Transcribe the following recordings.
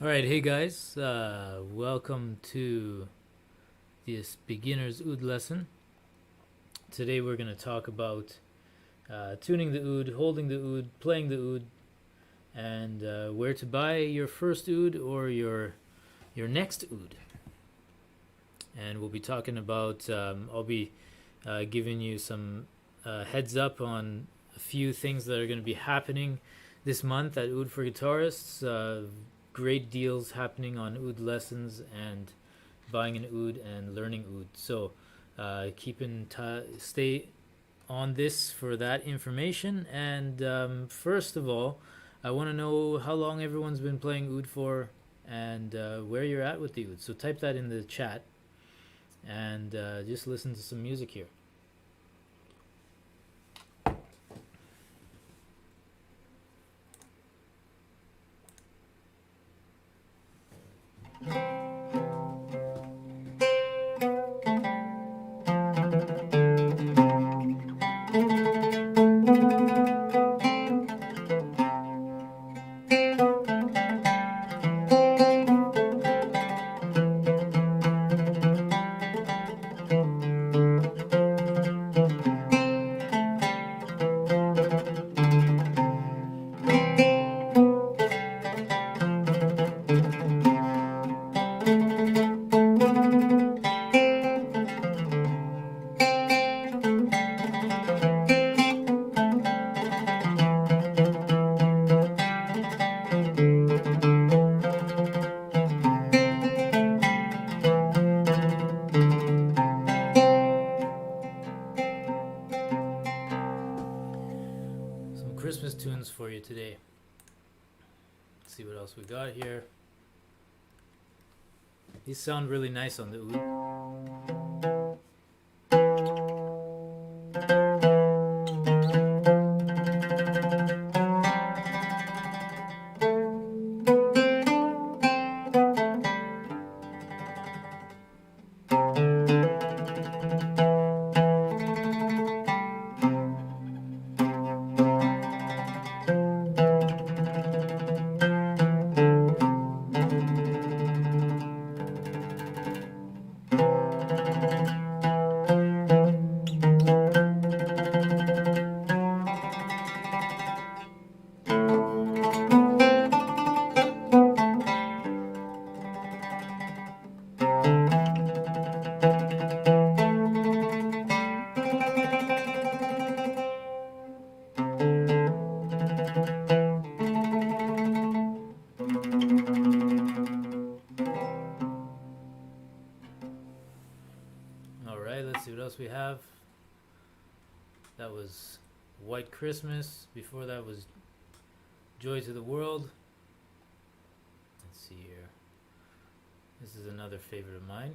All right, hey guys, welcome to this beginner's Oud lesson. Today we're going to talk about tuning the oud, holding the oud, playing the oud, and where to buy your first oud or your next oud. And we'll be talking about, I'll be giving you some heads up on a few things that are going to be happening this month at Oud for Guitarists. Great deals happening on oud lessons and buying an oud and learning oud. So stay on this for that information. And first of all, I want to know how long everyone's been playing oud for and where you're at with the oud. So type that in the chat and just listen to some music here. Christmas tunes for you today. Let's see what else we got here. These sound really nice on the oud. Let's see what else we have. That was White Christmas. Before that was Joy to the World. Let's see here. This is another favorite of mine.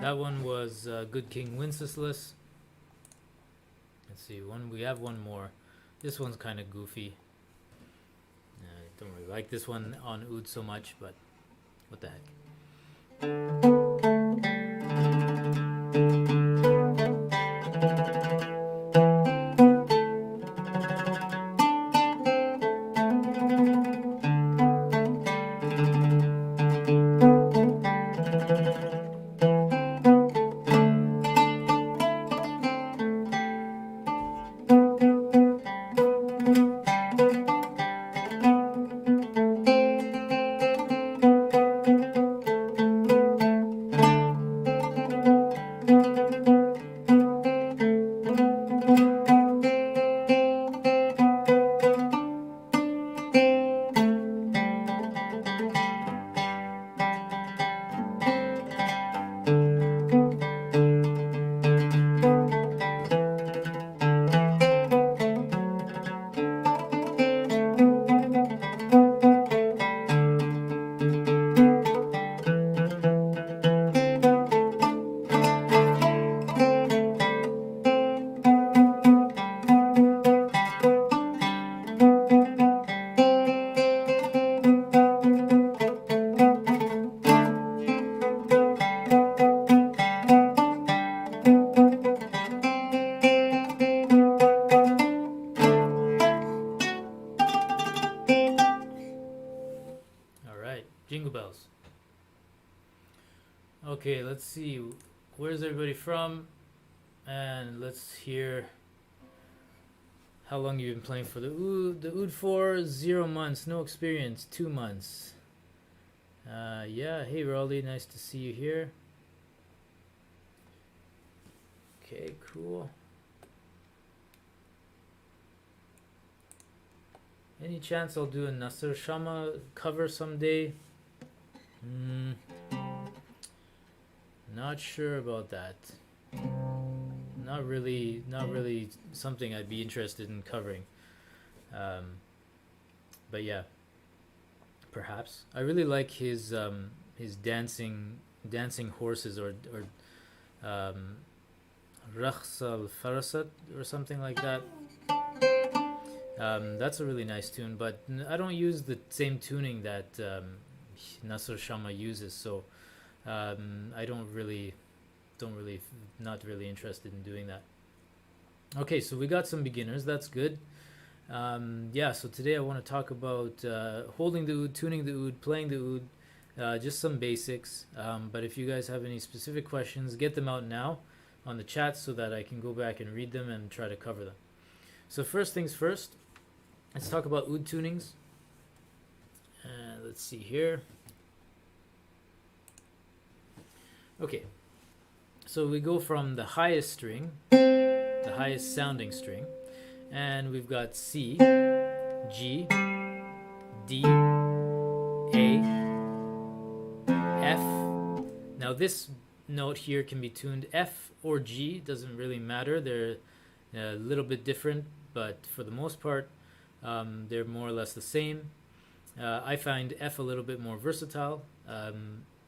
That one was Good King Wenceslas. Let's see, we have one more. This one's kind of goofy. I don't really like this one on oud so much, but what the heck. Okay, let's see. Where's everybody from? And let's hear how long you've been playing for the Oud. The Oud for 0 months, no experience, 2 months. Yeah, hey Raleigh, nice to see you here. Okay, cool. Any chance I'll do a Nasr Shama cover someday? Not sure about that. Not really something I'd be interested in covering. But yeah, perhaps. I really like his dancing horses or Rakhs al Farasat or something like that. That's a really nice tune, but I don't use the same tuning that Nasr Shama uses, so I don't really, not really interested in doing that. Okay, so we got some beginners. That's good. Yeah, so today I want to talk about holding the oud, tuning the oud, playing the oud, just some basics. But if you guys have any specific questions, get them out now on the chat so that I can go back and read them and try to cover them. So first things first, let's talk about oud tunings. Let's see here. Okay, so we go from the highest string, the highest sounding string, and we've got C, G, D, A, F. Now this note here can be tuned F or G, doesn't really matter. They're a little bit different, but for the most part, they're more or less the same. I find F a little bit more versatile,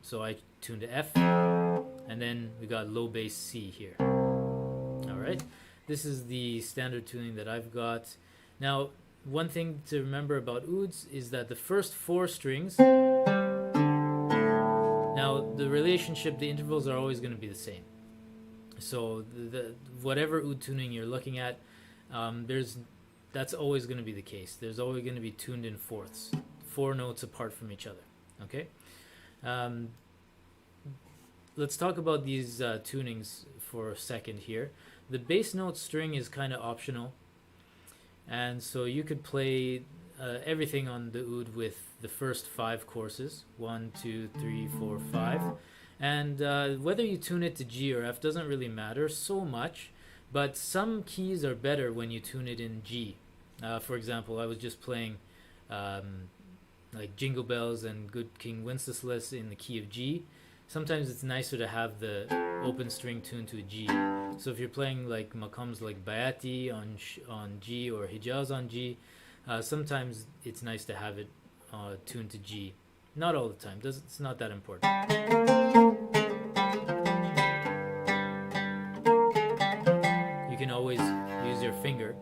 so I tuned to F, and then we got low bass C here. All right, this is the standard tuning that I've got. Now, one thing to remember about ouds is that the first 4 strings, now the relationship, the intervals are always going to be the same. So the whatever oud tuning you're looking at, that's always going to be the case. There's always going to be tuned in fourths, 4 notes apart from each other. Okay. Let's talk about these tunings for a second here. The bass note string is kind of optional, and so you could play everything on the oud with the first 5 courses, 1, 2, 3, 4, 5, and whether you tune it to G or F doesn't really matter so much, but some keys are better when you tune it in G. For example, I was just playing like Jingle Bells and Good King Wenceslas in the key of G. Sometimes it's nicer to have the open string tuned to a G. So if you're playing like maqams like Bayati on G or Hijaz on G, sometimes it's nice to have it tuned to G. Not all the time. It's not that important. You can always use your finger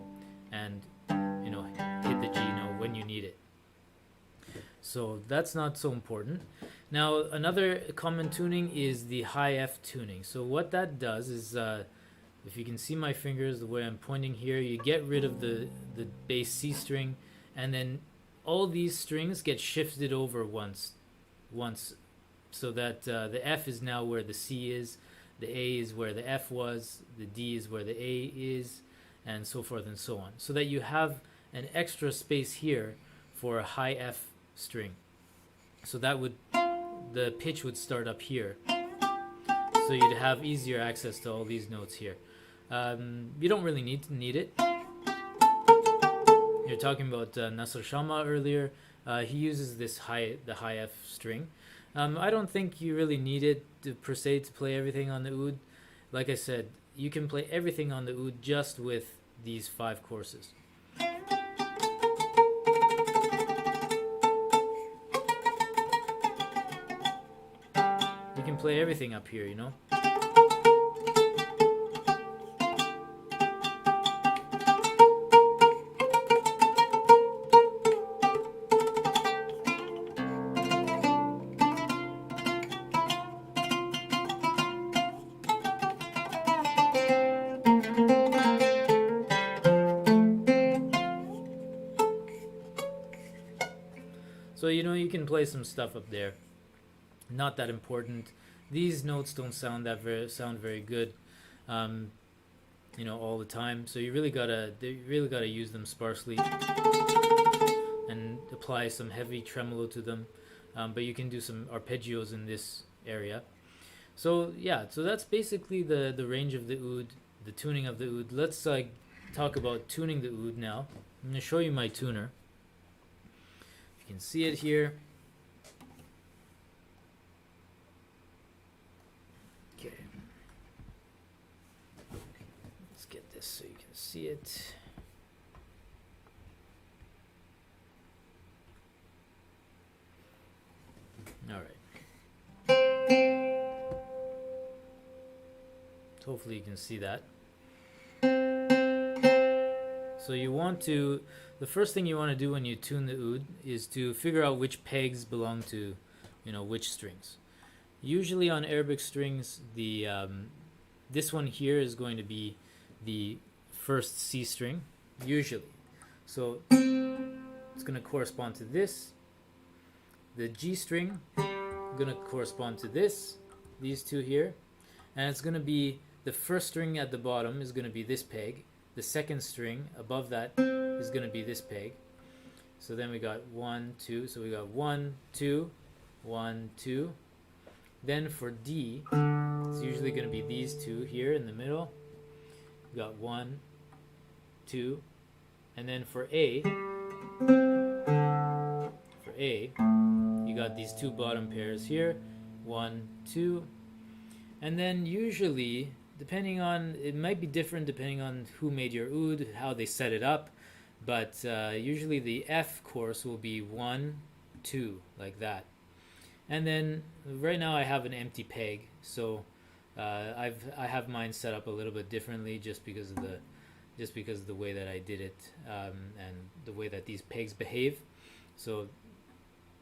and hit the G note when you need it. So that's not so important. Now, another common tuning is the high F tuning. So what that does is, if you can see my fingers the way I'm pointing here, you get rid of the bass C string, and then all these strings get shifted over once, so that the F is now where the C is, the A is where the F was, the D is where the A is, and so forth and so on. So that you have an extra space here for a high F string. So that the pitch would start up here, so you'd have easier access to all these notes here. You don't really need it. You're talking about Nasr Shama earlier. He uses the high F string. I don't think you really need it per se to play everything on the oud. Like I said, you can play everything on the oud just with these 5 courses. You can play everything up here, So you can play some stuff up there. Not that important. these notes don't sound very good, all the time. So you really gotta use them sparsely and apply some heavy tremolo to them. But you can do some arpeggios in this area. So yeah, so that's basically the range of the oud, the tuning of the oud. Let's talk about tuning the oud now. I'm going to show you my tuner. You can see it here. Okay. Let's get this so you can see it. All right. Hopefully you can see that. So the first thing you want to do when you tune the oud is to figure out which pegs belong to, which strings. Usually on Arabic strings, this one here is going to be the first C string, usually. So it's going to correspond to this. The G string going to correspond to these two here, and it's going to be the first string at the bottom is going to be this peg. The second string above that is going to be this peg. So then we got 1, 2. So we got 1, 2, 1, 2. Then for D, it's usually going to be these two here in the middle. We got 1, 2, and then for A, you got these two bottom pairs here, 1, 2, and then usually, it might be different depending on who made your oud, how they set it up, but usually the F course will be 1, 2, like that. And then right now I have an empty peg, so I have mine set up a little bit differently just because of the way that I did it, and the way that these pegs behave. So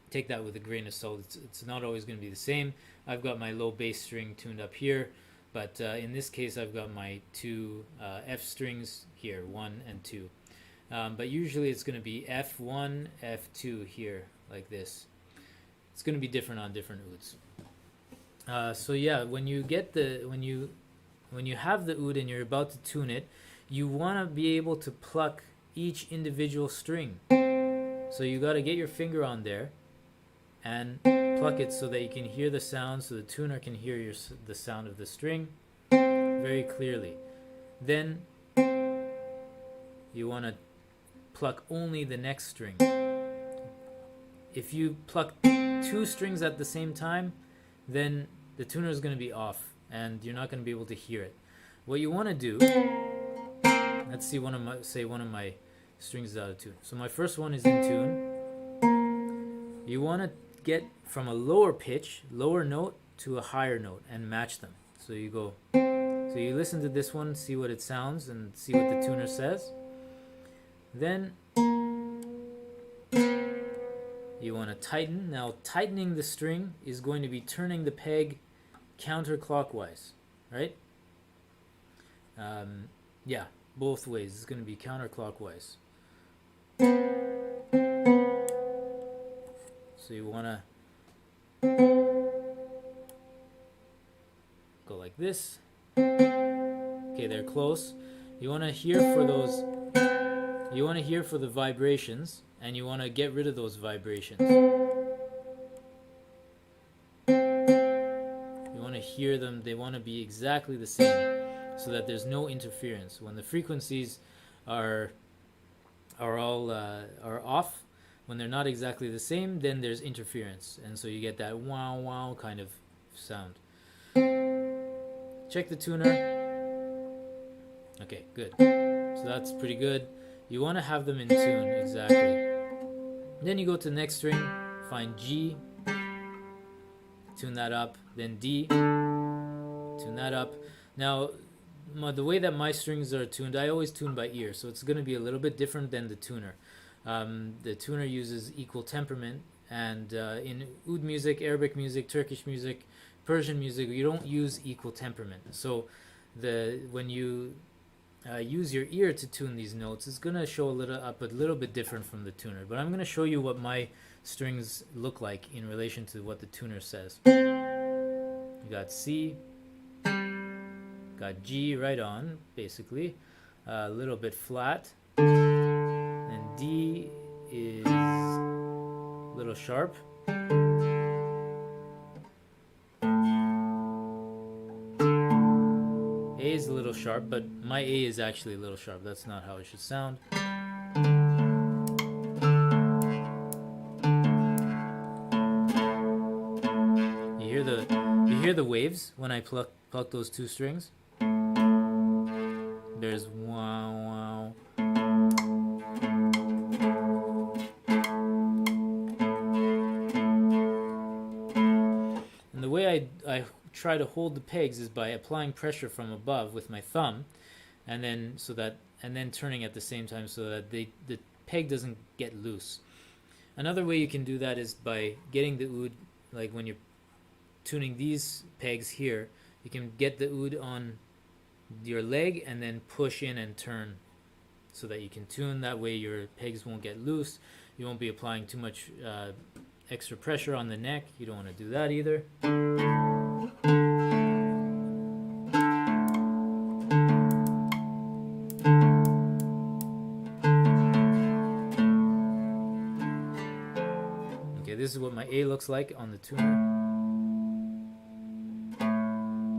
take that with a grain of salt. It's not always going to be the same. I've got my low bass string tuned up here, but in this case I've got my two F strings here, 1 and 2. But usually it's going to be F1, F2 here, like this. It's going to be different on different ouds. So yeah, when you have the oud and you're about to tune it, you want to be able to pluck each individual string. So you got to get your finger on there and pluck it so that you can hear the sound, so the tuner can hear the sound of the string very clearly. Then you want to pluck only the next string. If you pluck 2 strings at the same time, then the tuner is going to be off and you're not going to be able to hear it. What you want to do, let's see, one of my strings is out of tune. So my first one is in tune. You want to get from a lower note to a higher note and match them. So you listen to this one, see what it sounds and see what the tuner says. Then you want to tighten. Now tightening the string is going to be turning the peg counterclockwise, right? Yeah, both ways. It's going to be counterclockwise. So you want to go like this. Okay, they're close. You want to hear for those. You want to hear for the vibrations, and you want to get rid of those vibrations. You want to hear them. They want to be exactly the same, so that there's no interference. When the frequencies are off, when they're not exactly the same, then there's interference, and so you get that wow wow kind of sound. Check the tuner. Okay, good. So that's pretty good. You want to have them in tune, exactly. Then you go to the next string, find G, tune that up, then D, tune that up. Now, the way that my strings are tuned, I always tune by ear, so it's going to be a little bit different than the tuner. The tuner uses equal temperament, and in oud music, Arabic music, Turkish music, Persian music, you don't use equal temperament. So when you use your ear to tune these notes, it's going to show a little bit different from the tuner. But I'm going to show you what my strings look like in relation to what the tuner says. You got C, got G right on, basically, a little bit flat, and D is a little sharp. A is a little sharp, but my A is actually a little sharp. That's not how it should sound. You hear the waves when I pluck those two strings? There's wow wow. And the way I try to hold the pegs is by applying pressure from above with my thumb, and then turning at the same time so that the peg doesn't get loose. Another way you can do that is by getting the oud, like when you're tuning these pegs here, you can get the oud on your leg and then push in and turn so that you can tune. That way your pegs won't get loose. You won't be applying too much extra pressure on the neck. You don't want to do that either. Okay, this is what my A looks like on the tuner.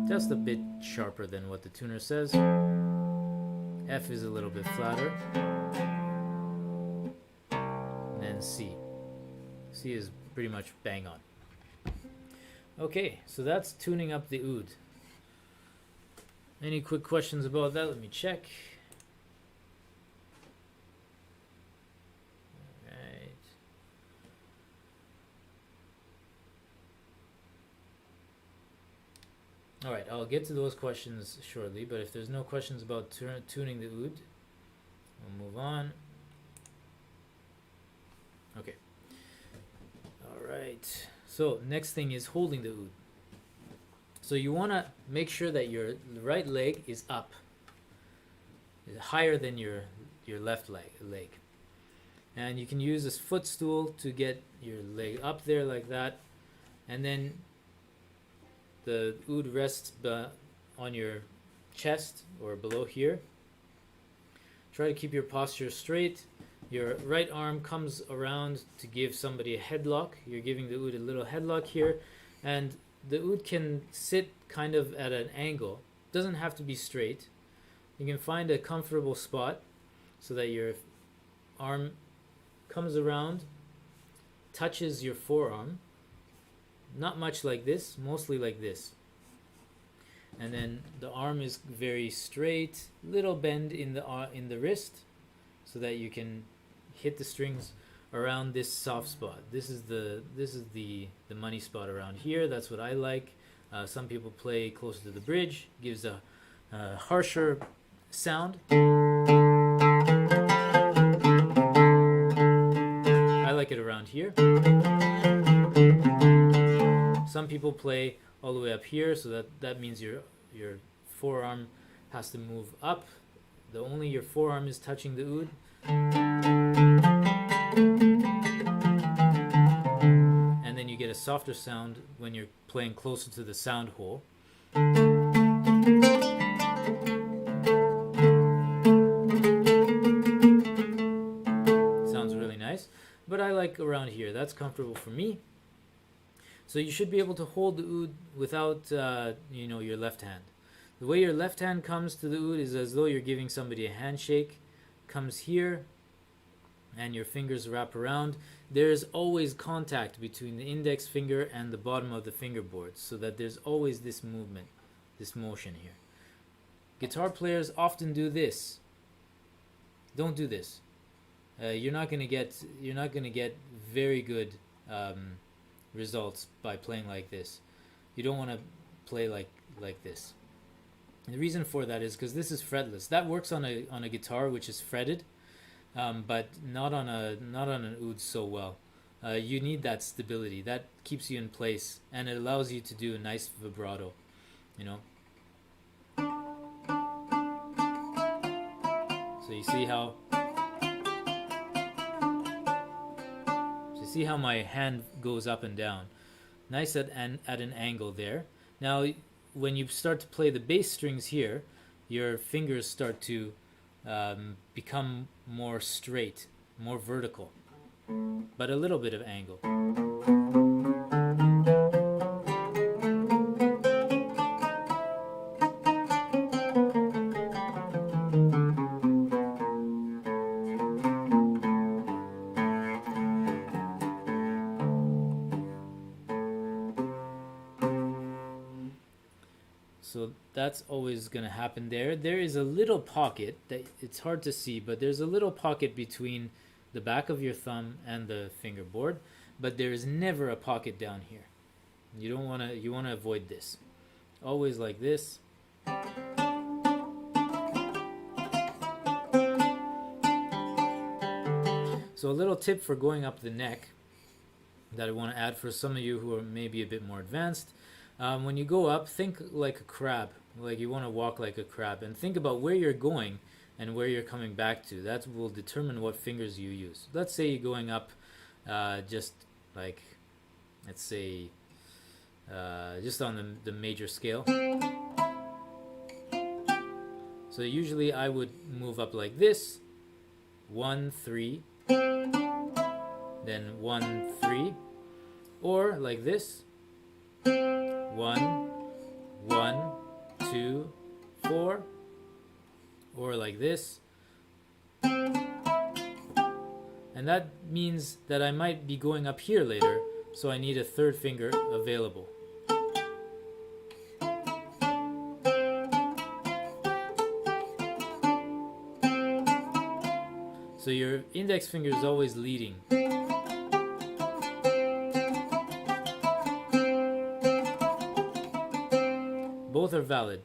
Just a bit sharper than what the tuner says. F is a little bit flatter. And then C. C is pretty much bang on. Okay, so that's tuning up the oud. Any quick questions about that? Let me check. Alright, I'll get to those questions shortly, but if there's no questions about tuning the oud, we'll move on. Okay. Alright, so next thing is holding the oud. So you want to make sure that your right leg is up, is higher than your left leg. And you can use this footstool to get your leg up there like that, and then the oud rests on your chest or below here. Try to keep your posture straight. Your right arm comes around to give somebody a headlock. You're giving the oud a little headlock here, and the oud can sit kind of at an angle. Doesn't have to be straight. You can find a comfortable spot so that your arm comes around, touches your forearm. Not much like this, mostly like this. And then the arm is very straight, little bend in the wrist, so that you can hit the strings around this soft spot. This is the money spot around here. That's what I like. Some people play closer to the bridge, gives a harsher sound. I like it around here. Some people play all the way up here, so that means your forearm has to move up. Only your forearm is touching the oud. And then you get a softer sound when you're playing closer to the sound hole. Sounds really nice, but I like around here. That's comfortable for me. So you should be able to hold the oud without, your left hand. The way your left hand comes to the oud is as though you're giving somebody a handshake. Comes here, and your fingers wrap around. There's always contact between the index finger and the bottom of the fingerboard, so that there's always this movement, this motion here. Guitar players often do this. Don't do this. You're not gonna get very good results by playing like this. You don't want to play like this. And the reason for that is because this is fretless. That works on a guitar which is fretted, but not on an oud so well. You need that stability. That keeps you in place, and it allows you to do a nice vibrato. So you see how my hand goes up and down. Nice at an angle there. Now, when you start to play the bass strings here, your fingers start to become more straight, more vertical, but a little bit of angle. So that's always going to happen there. There is a little pocket that it's hard to see, but there's a little pocket between the back of your thumb and the fingerboard, but there is never a pocket down here. You don't want to, you want to avoid this. Always like this. So a little tip for going up the neck that I want to add for some of you who are maybe a bit more advanced. When you go up, think like a crab, like you want to walk like a crab, and think about where you're going and where you're coming back to. That will determine what fingers you use. Let's say you're going up just like, let's say, just on the major scale. So usually I would move up like this, 1, 3, then 1, 3, or like this, 1, 1, 2, 4, or like this. And that means that I might be going up here later, so I need a third finger available. So your index finger is always leading. Both are valid.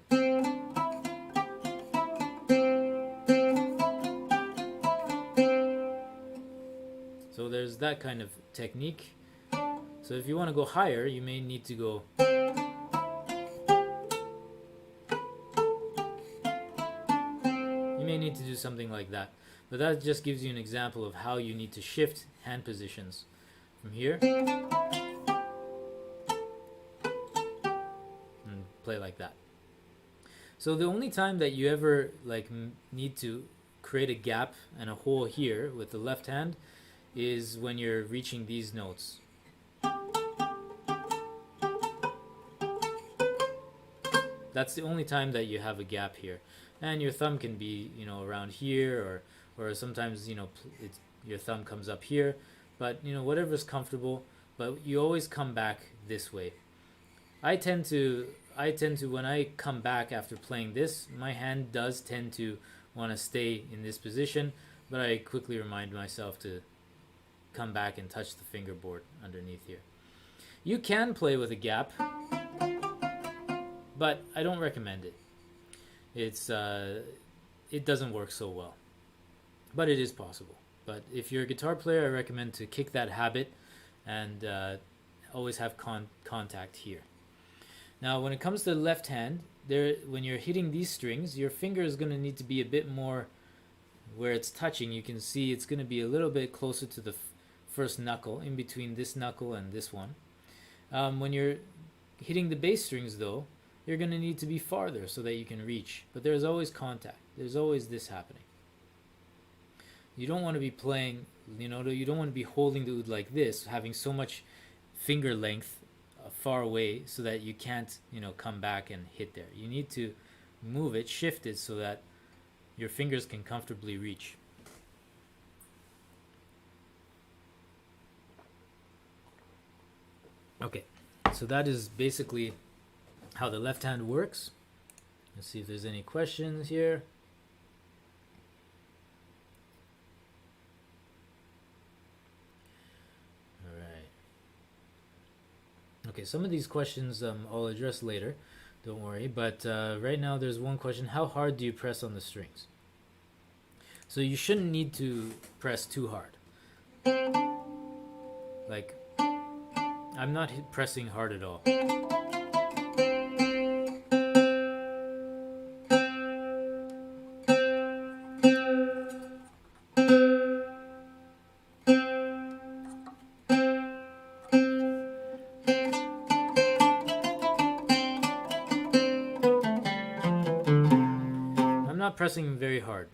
So there's that kind of technique. So if you want to go higher, you may need to go. You may need to do something like that. But that just gives you an example of how you need to shift hand positions from here and play like that. So the only time that you ever need to create a gap and a hole here with the left hand is when you're reaching these notes. That's the only time that you have a gap here, and your thumb can be, around here, or sometimes, your thumb comes up here, but whatever's comfortable. But you always come back this way. I tend to when I come back after playing this, my hand does tend to want to stay in this position, but I quickly remind myself to come back and touch the fingerboard underneath here. You can play with a gap, but I don't recommend it. It doesn't work so well, but it is possible. But if you're a guitar player, I recommend to kick that habit and always have contact here. Now, when it comes to the left hand, when you're hitting these strings, your finger is going to need to be a bit more where it's touching. You can see it's going to be a little bit closer to the first knuckle, in between this knuckle and this one. When you're hitting the bass strings, though, you're going to need to be farther so that you can reach. But there's always contact. There's always this happening. You don't want to be playing, you don't want to be holding the oud like this, having so much finger length far away so that you can't, come back and hit there. You need to move it, shift it so that your fingers can comfortably reach. Okay, so that is basically how the left hand works. Let's see if there's any questions here. All right. Okay, some of these questions I'll address later, don't worry. But right now there's one question: how hard do you press on the strings? So you shouldn't need to press too hard. Like, I'm not pressing hard at all. pressing very hard.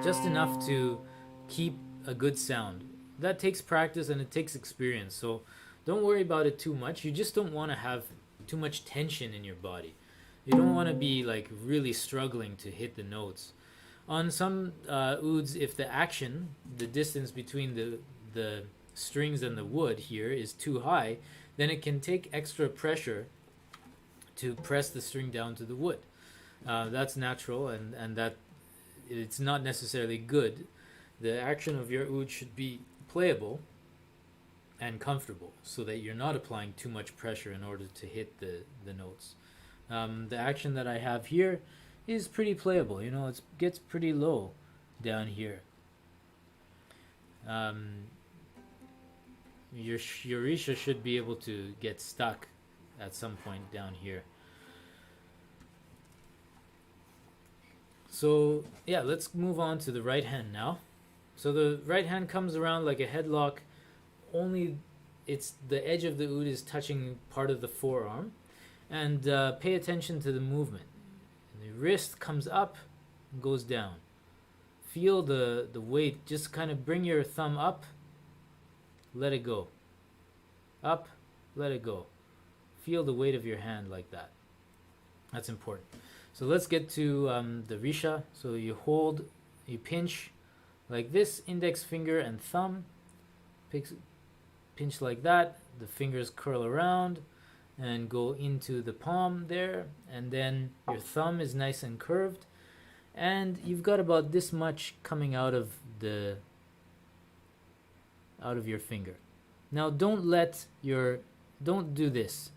Just enough to keep a good sound. That takes practice and it takes experience. So don't worry about it too much. You just don't want to have too much tension in your body. You don't want to be like really struggling to hit the notes. On some ouds, if the action, the distance between the strings and the wood here is too high, then it can take extra pressure to press the string down to the wood. That's natural, and that it's not necessarily good. The action of your oud should be playable and comfortable, so that you're not applying too much pressure in order to hit the notes. The action that I have here is pretty playable. You know, it gets pretty low down here. Your risha should be able to get stuck at some point down here. So yeah, let's move on to the right hand now. So the right hand comes around like a headlock, only it's the edge of the oud is touching part of the forearm. And pay attention to the movement. The wrist comes up and goes down. Feel the weight. Just kind of bring your thumb up, let it go. Up, let it go. Feel the weight of your hand like that. That's important. So let's get to the risha. So you hold, you pinch like this, index finger and thumb. Pinch like that. The fingers curl around and go into the palm there, and then your thumb is nice and curved, and you've got about this much coming out of your finger. Now don't do this.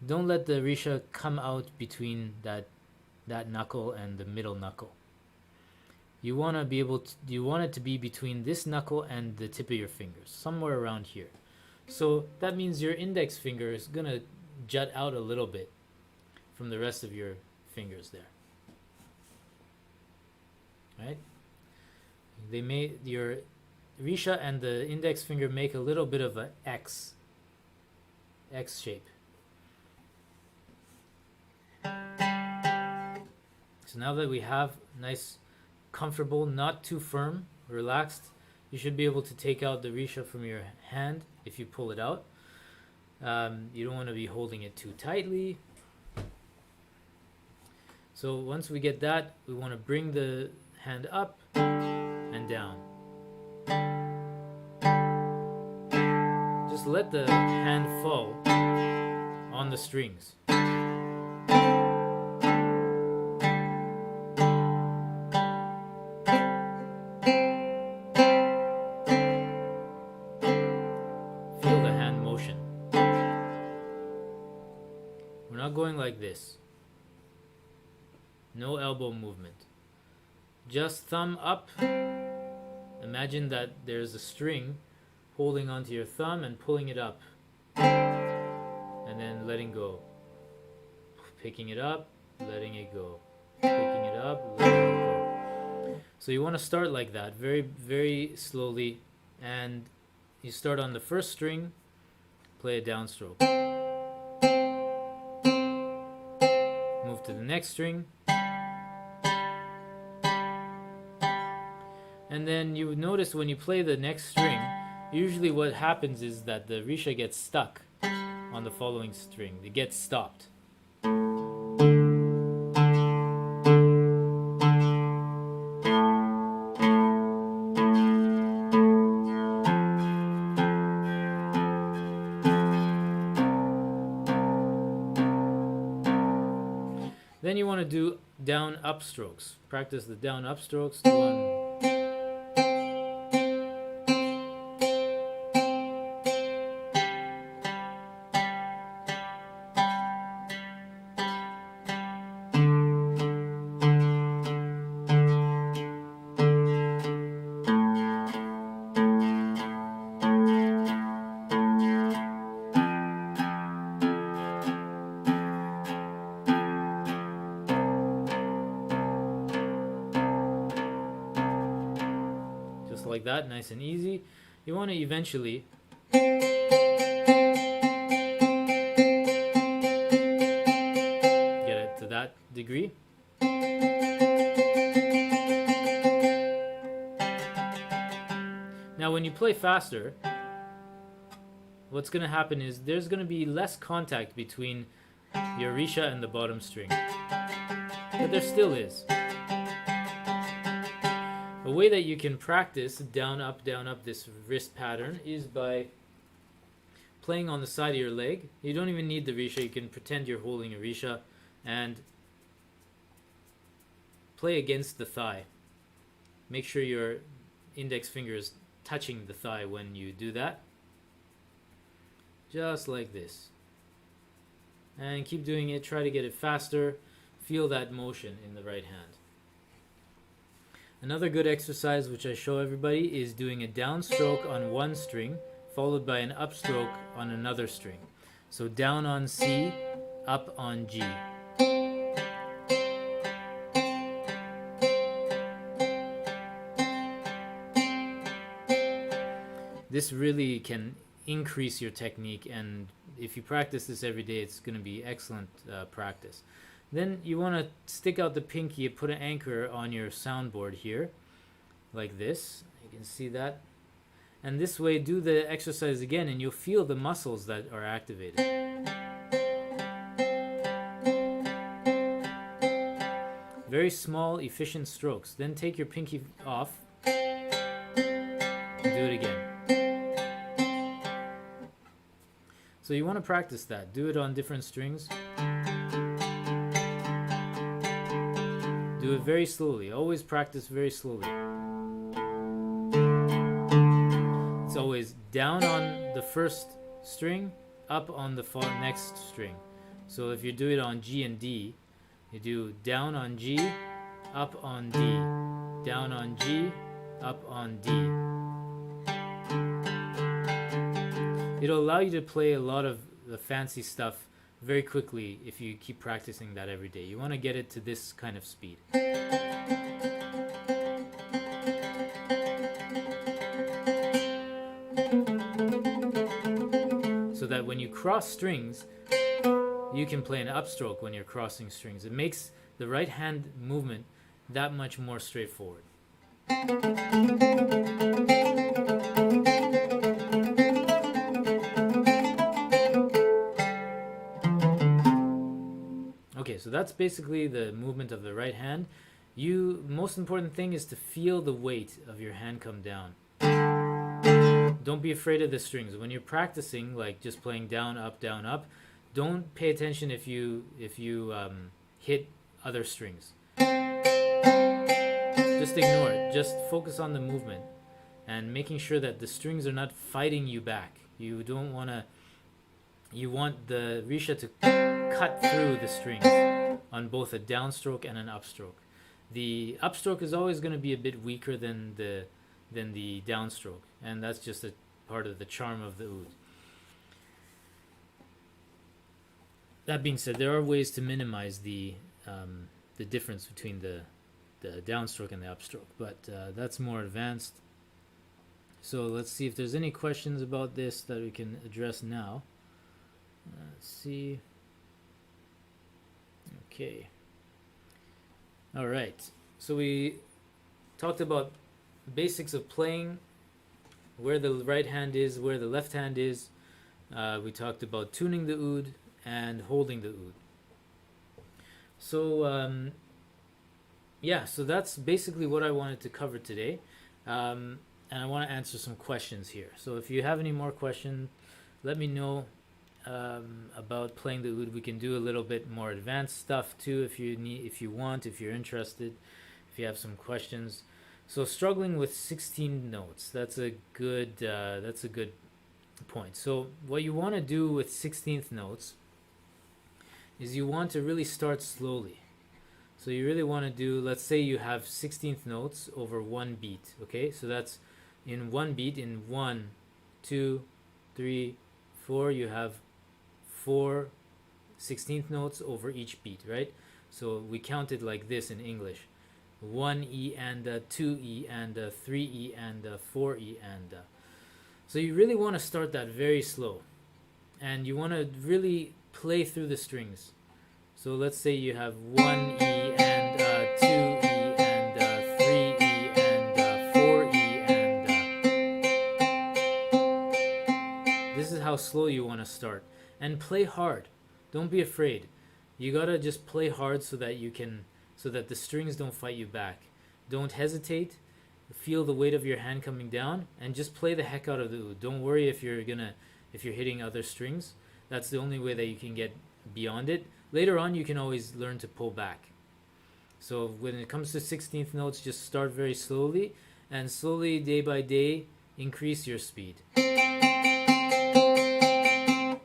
Don't let the risha come out between that knuckle and the middle knuckle. You want it to be between this knuckle and the tip of your fingers, somewhere around here. So that means your index finger is going to jut out a little bit from the rest of your fingers there. Right? Your risha and the index finger make a little bit of an X shape. So now that we have nice, comfortable, not too firm, relaxed, you should be able to take out the risha from your hand if you pull it out. You don't want to be holding it too tightly. So once we get that, we want to bring the hand up and down. Just let the hand fall on the strings. Going like this. No elbow movement. Just thumb up. Imagine that there's a string holding onto your thumb and pulling it up. And then letting go. Picking it up, letting it go. Picking it up, letting it go. So you want to start like that, very, very slowly. And you start on the first string, play a downstroke. Move to the next string, and then you would notice when you play the next string, usually what happens is that the risha gets stuck on the following string. It gets stopped. Then you want to do down up strokes. Practice the down up strokes. Like that, nice and easy. You want to eventually get it to that degree. Now when you play faster, what's going to happen is there's going to be less contact between your risha and the bottom string. But there still is. A way that you can practice down, up, this wrist pattern is by playing on the side of your leg. You don't even need the risha. You can pretend you're holding a risha and play against the thigh. Make sure your index finger is touching the thigh when you do that. Just like this. And keep doing it. Try to get it faster. Feel that motion in the right hand. Another good exercise which I show everybody is doing a downstroke on one string followed by an upstroke on another string. So down on C, up on G. This really can increase your technique, and if you practice this every day, it's going to be excellent practice. Then you want to stick out the pinky and put an anchor on your soundboard here, like this. You can see that. And this way, do the exercise again, and you'll feel the muscles that are activated. Very small, efficient strokes. Then take your pinky off and do it again. So you want to practice that. Do it on different strings. Do it very slowly. Always practice very slowly. It's always down on the first string, up on the next string. So if you do it on G and D, you do down on G, up on D, down on G, up on D. It'll allow you to play a lot of the fancy stuff very quickly if you keep practicing that every day. You want to get it to this kind of speed. So that when you cross strings, you can play an upstroke when you're crossing strings. It makes the right hand movement that much more straightforward. Okay, so that's basically the movement of the right hand. Most important thing is to feel the weight of your hand come down. Don't be afraid of the strings. When you're practicing, like just playing down, up, don't pay attention if you hit other strings. Just ignore it. Just focus on the movement and making sure that the strings are not fighting you back. You want the risha to cut through the strings on both a downstroke and an upstroke. The upstroke is always going to be a bit weaker than the downstroke, and that's just a part of the charm of the oud. That being said, there are ways to minimize the difference between the downstroke and the upstroke, but that's more advanced. So let's see if there's any questions about this that we can address now. Let's see. Okay. All right. So we talked about basics of playing, where the right hand is, where the left hand is. We talked about tuning the oud and holding the oud. So so that's basically what I wanted to cover today. And I want to answer some questions here. So if you have any more questions, let me know about playing the oud. We can do a little bit more advanced stuff too if you want, if you're interested, if you have some questions. So struggling with 16 notes, that's a good point. So what you want to do with 16th notes is you want to really start slowly. So you really want to do, let's say you have 16th notes over one beat, okay? So that's in one beat, in 1, 2, 3, 4, you have 4 16th notes over each beat, right? So we count it like this in English: 1 E and 2 E and 3 E and 4 E and. So you really want to start that very slow, and you want to really play through the strings. So let's say you have 1 E and 2 E and 3 E and 4 E and slow you want to start. And play hard. Don't be afraid. You gotta just play hard so that the strings don't fight you back. Don't hesitate. Feel the weight of your hand coming down, and just play the heck out of the oud. Don't worry if you're hitting other strings. That's the only way that you can get beyond it. Later on, you can always learn to pull back. So when it comes to 16th notes, just start very slowly, and slowly, day by day, increase your speed.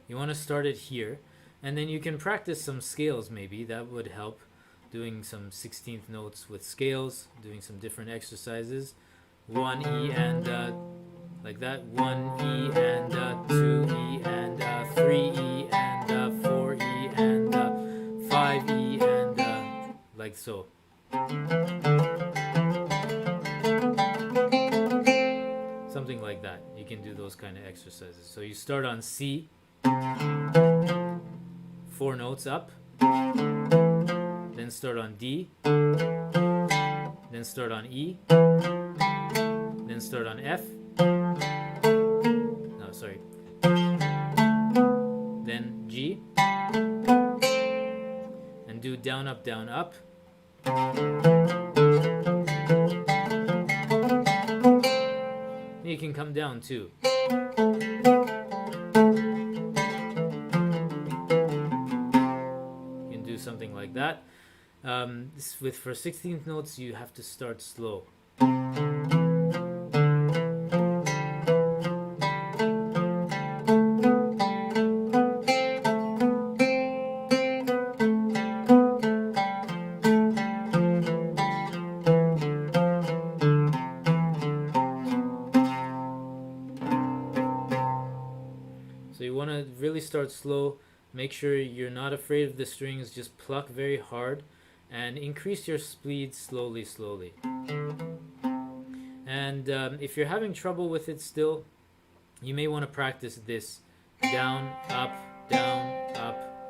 You want to start it here, and then you can practice some scales maybe. That would help, doing some 16th notes with scales, doing some different exercises. 1 E and like that. 1 E and 2 E and 3 E and 4 E and 5 E and like so. Something like that. You can do those kind of exercises. So you start on C, 4 notes up, then start on D, then start on E, then start on F, no, sorry, then G, and do down, up, down, up. You can come down too. You can do something like that. For 16th notes, you have to start slow. So you want to really start slow. Make sure you're not afraid of the strings. Just pluck very hard and increase your speed slowly. And if you're having trouble with it still, you may want to practice this down, up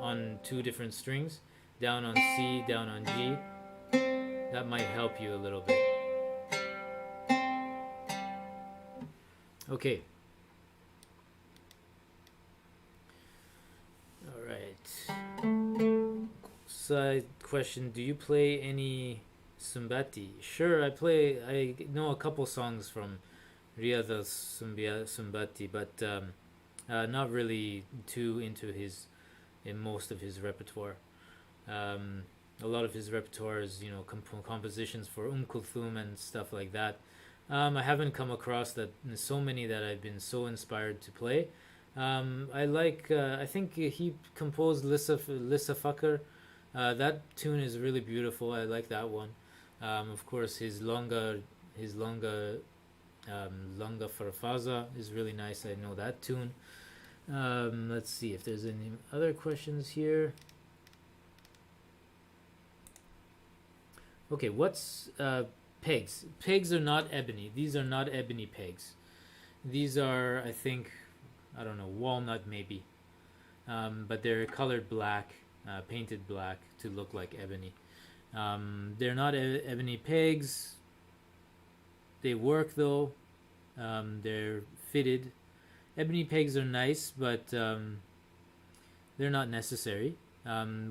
on 2 different strings. Down on C, down on G. That might help you a little bit. Okay. Side question: do you play any Sumbati? Sure, I know a couple songs from Riyadh Sumbati, but not really too into in most of his repertoire. A lot of his repertoire is, compositions for Kulthum and stuff like that. I haven't come across so many that I've been so inspired to play. I think he composed Lissa Fakr. That tune is really beautiful. I like that one. Of course, his Longa Farfaza is really nice. I know that tune. Let's see if there's any other questions here. Okay, what's pegs? Pegs are not ebony. These are not ebony pegs. These are, I think, I don't know, walnut maybe. But they're colored black. Painted black to look like ebony. They're not ebony pegs. They work though. They're fitted. Ebony pegs are nice, but they're not necessary.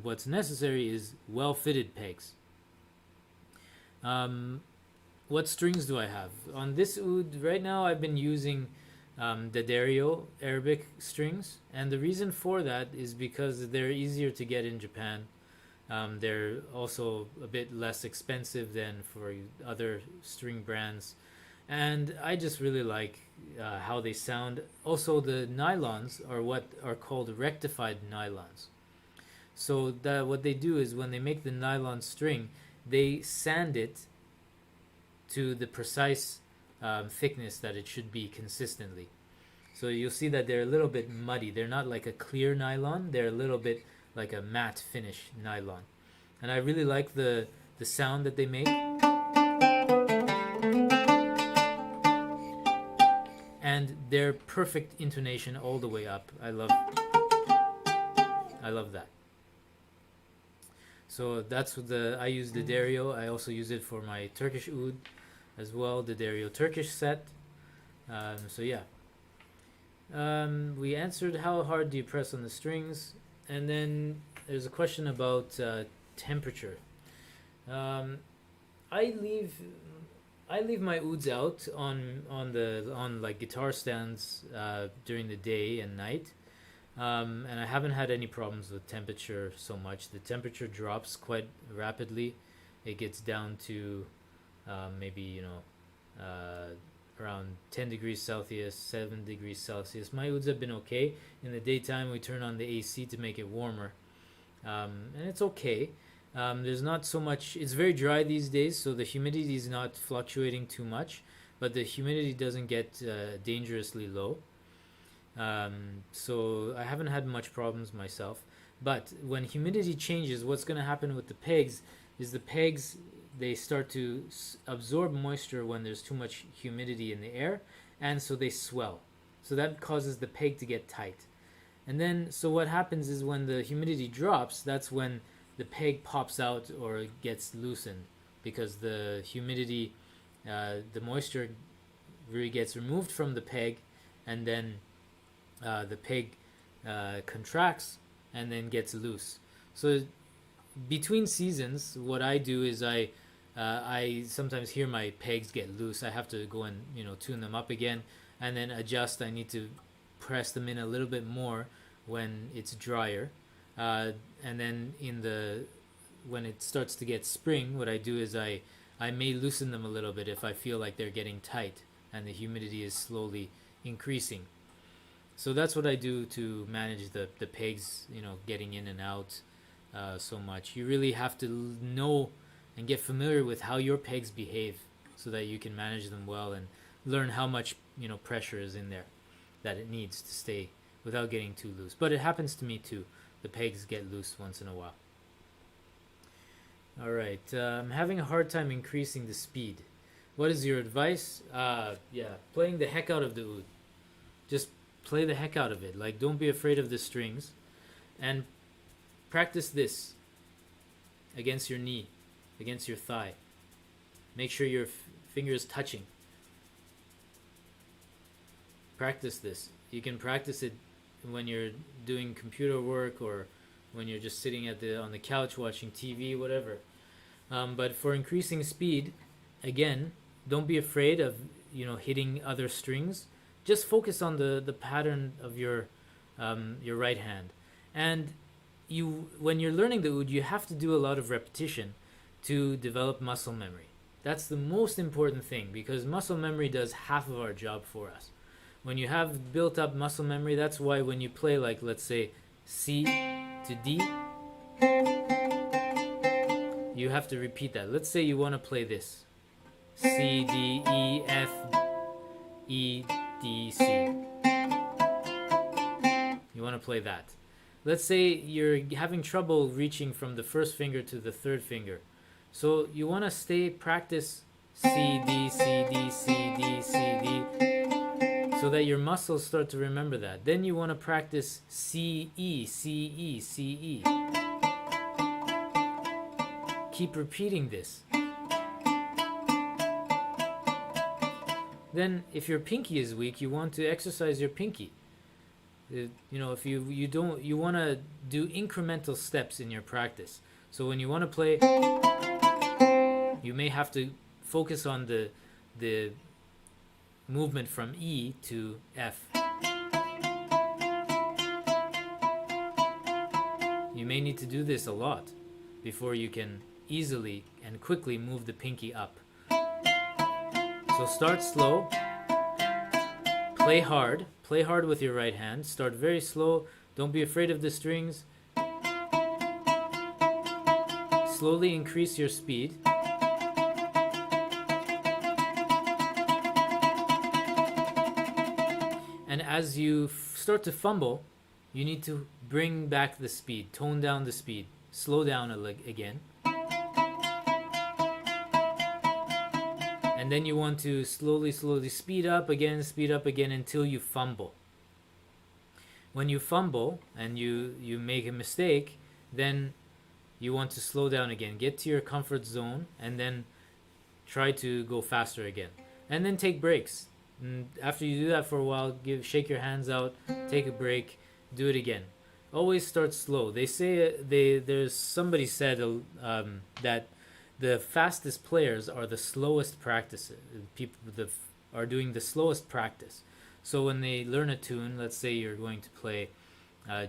What's necessary is well-fitted pegs. What strings do I have? On this oud right now, I've been using the Dario Arabic strings, and the reason for that is because they're easier to get in Japan. They're also a bit less expensive than for other string brands, and I just really like how they sound. Also, the nylons are what are called rectified nylons. So what they do is when they make the nylon string, they sand it to the precise thickness that it should be consistently. So you'll see that they're a little bit muddy. They're not like a clear nylon. They're a little bit like a matte finish nylon. And I really like the sound that they make. And they're perfect intonation all the way up. I love that. So that's what I use the Dario. I also use it for my Turkish oud as well, the Dario Turkish set. So yeah. We answered how hard do you press on the strings, and then there's a question about temperature. Um, I leave I leave my ouds out on like guitar stands during the day and night, and I haven't had any problems with temperature so much. The temperature drops quite rapidly. It gets down to maybe around 10 degrees Celsius, 7 degrees Celsius. My ouds have been okay. In the daytime, we turn on the AC to make it warmer, and it's okay. There's not so much. It's very dry these days, so the humidity is not fluctuating too much, but the humidity doesn't get dangerously low. So I haven't had much problems myself. But when humidity changes, what's going to happen with the pegs is the pegs, they start to absorb moisture when there's too much humidity in the air, and so they swell. So that causes the peg to get tight. And then, so what happens is when the humidity drops, that's when the peg pops out or gets loosened, because the humidity, the moisture really gets removed from the peg, and then the peg contracts and then gets loose. So between seasons, what I do is I sometimes hear my pegs get loose. I have to go and tune them up again, and then adjust. I need to press them in a little bit more when it's drier, and then when it starts to get spring, what I do is I may loosen them a little bit if I feel like they're getting tight and the humidity is slowly increasing. So that's what I do to manage the pegs, getting in and out so much. You really have to know and get familiar with how your pegs behave so that you can manage them well and learn how much pressure is in there that it needs to stay without getting too loose. But it happens to me too. The pegs get loose once in a while. All right, I'm having a hard time increasing the speed. What is your advice? Playing the heck out of the oud. Just play the heck out of it. Like, don't be afraid of the strings, and practice this against your knee, against your thigh. Make sure your finger is touching. Practice this. You can practice it when you're doing computer work or when you're just sitting on the couch watching TV, whatever. But for increasing speed, again, don't be afraid of hitting other strings. Just focus on the pattern of your right hand. And when you're learning the oud, you have to do a lot of repetition to develop muscle memory. That's the most important thing, because muscle memory does half of our job for us. When you have built up muscle memory, that's why when you play, like, let's say C to D, you have to repeat that. Let's say you want to play this: C, D, E, F, E, D, C. You want to play that. Let's say you're having trouble reaching from the first finger to the third finger. So you want to practice C, D, C, D, C, D, C, D, so that your muscles start to remember that. Then you want to practice C, E, C, E, C, E. Keep repeating this. Then if your pinky is weak, you want to exercise your pinky. If you want to do incremental steps in your practice. So when you want to play, you may have to focus on the movement from E to F. You may need to do this a lot before you can easily and quickly move the pinky up. So start slow, play hard with your right hand, start very slow, don't be afraid of the strings, slowly increase your speed. And as you start to fumble, you need to bring back the speed, tone down the speed, slow down again. And then you want to slowly speed up again until you fumble. When you fumble and you make a mistake, then you want to slow down again. Get to your comfort zone and then try to go faster again. And then take breaks. And after you do that for a while, shake your hands out, take a break, do it again. Always start slow. They say there's somebody said that the fastest players are the slowest practices. People are doing the slowest practice. So when they learn a tune, let's say you're going to play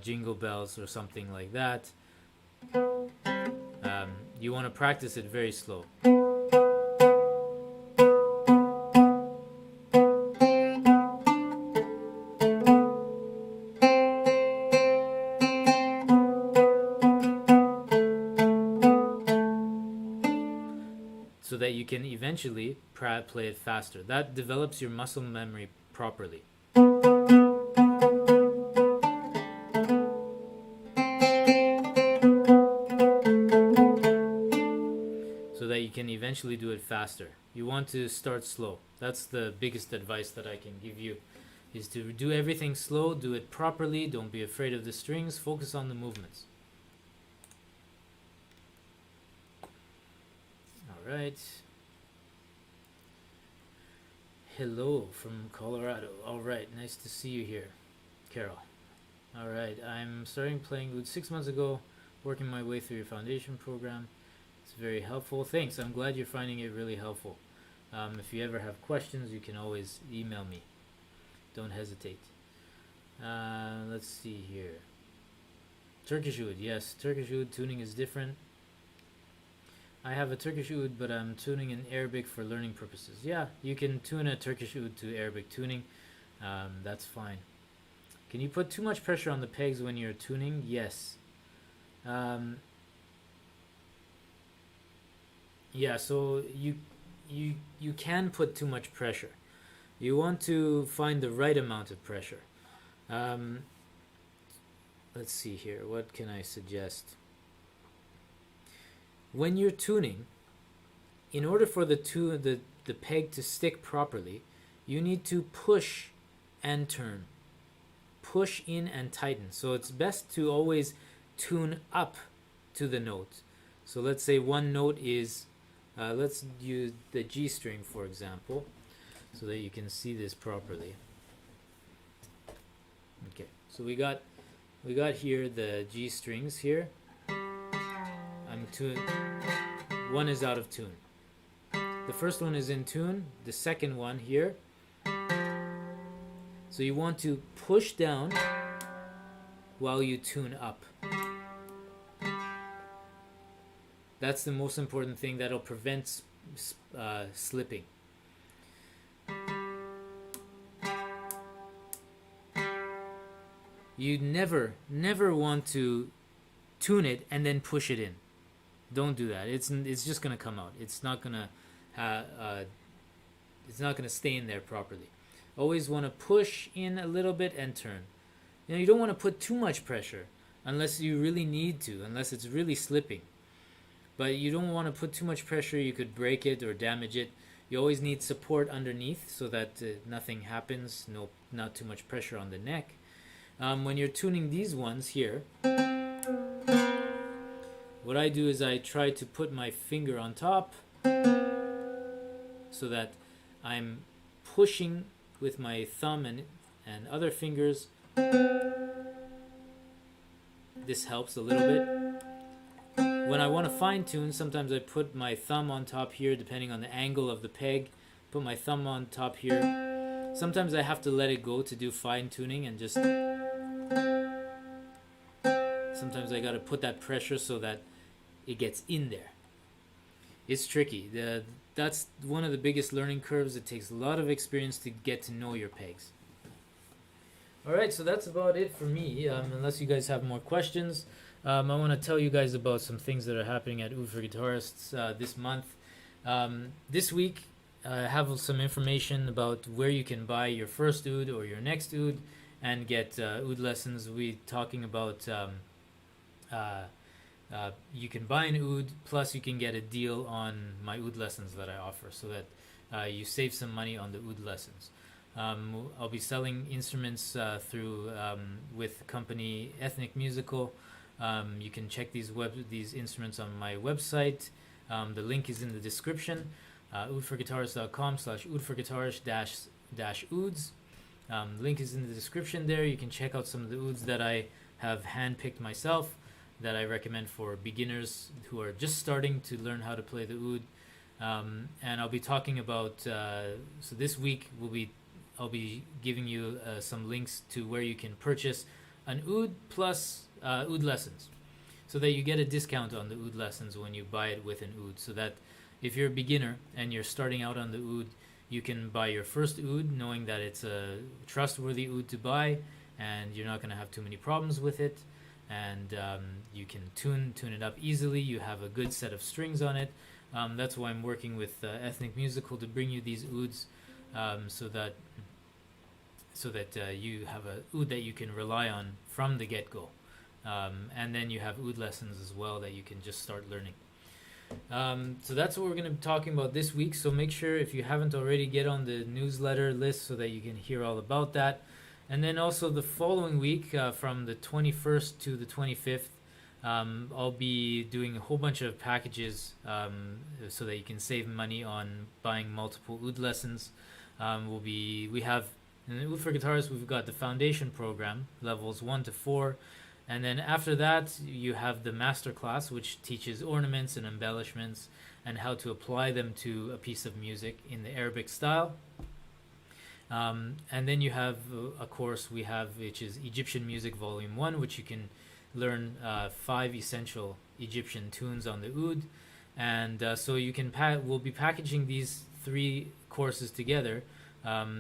Jingle Bells or something like that, you want to practice it very slow. So that you can eventually play it faster. That develops your muscle memory properly. So that you can eventually do it faster. You want to start slow. That's the biggest advice that I can give you, is to do everything slow, do it properly, don't be afraid of the strings, focus on the movements. Alright. Hello from Colorado. Alright, nice to see you here, Carol. Alright, I'm starting playing Oud 6 months ago, working my way through your foundation program. It's very helpful. Thanks, I'm glad you're finding it really helpful. If you ever have questions, you can always email me. Don't hesitate. Let's see here. Turkish Oud, yes, Turkish Oud tuning is different. I have a Turkish Oud, but I'm tuning in Arabic for learning purposes. Yeah, you can tune a Turkish Oud to Arabic tuning. That's fine. Can you put too much pressure on the pegs when you're tuning? Yes. Yeah, so you can put too much pressure. You want to find the right amount of pressure. Let's see here. What can I suggest? When you're tuning, in order for the peg to stick properly, you need to push and turn. Push in and tighten. So it's best to always tune up to the note. So let's say one note is, let's use the G string for example, so that you can see this properly. Okay, so we got here the G strings here. One is out of tune. The first one is in tune, the second one here. So you want to push down while you tune up. That's the most important thing. That'll prevent slipping. You never want to tune it and then push it in. Don't do that. It's just gonna come out. It's not gonna stay in there properly. Always want to push in a little bit and turn. You don't want to put too much pressure unless you really need to, unless it's really slipping. But you don't want to put too much pressure. You could break it or damage it. You always need support underneath so that nothing happens. Not too much pressure on the neck. When you're tuning these ones here, what I do is I try to put my finger on top so that I'm pushing with my thumb and other fingers. This helps a little bit. When I want to fine tune, sometimes I put my thumb on top here depending on the angle of the peg. Put my thumb on top here. Sometimes I have to let it go to do fine tuning and just... Sometimes I gotta put that pressure so that it gets in there. It's tricky. That's one of the biggest learning curves. It takes a lot of experience to get to know your pegs. Alright, so that's about it for me. Unless you guys have more questions, I want to tell you guys about some things that are happening at Oud for Guitarists this month. This week, I have some information about where you can buy your first Oud or your next Oud and get Oud lessons. We're talking about you can buy an Oud, plus you can get a deal on my Oud lessons that I offer, so that you save some money on the Oud lessons. I'll be selling instruments through with company Ethnic Musical. You can check these instruments on my website. The link is in the description. Oudforguitarists.com/oudforguitarists Ouds. Link is in the description there. You can check out some of the ouds that I have handpicked myself that I recommend for beginners who are just starting to learn how to play the oud. And I'll be talking about, so this week I'll be giving you some links to where you can purchase an oud plus oud lessons, so that you get a discount on the oud lessons when you buy it with an oud, so that if you're a beginner and you're starting out on the oud, you can buy your first oud knowing that it's a trustworthy oud to buy and you're not going to have too many problems with it, and you can tune it up easily. You have a good set of strings on it. That's why I'm working with Ethnic Musical to bring you these ouds, so that you have a oud that you can rely on from the get-go. And then you have oud lessons as well that you can just start learning. So that's what we're going to be talking about this week. So make sure, if you haven't already, get on the newsletter list so that you can hear all about that. And then also the following week, from the 21st to the 25th, I'll be doing a whole bunch of packages, so that you can save money on buying multiple oud lessons. We have in Oud for Guitarists, we've got the foundation program, levels 1 to 4. And then after that, you have the master class, which teaches ornaments and embellishments and how to apply them to a piece of music in the Arabic style. And then you have a course which is Egyptian Music Volume 1, which you can learn 5 essential Egyptian tunes on the oud. And so you can we'll be packaging these 3 courses together,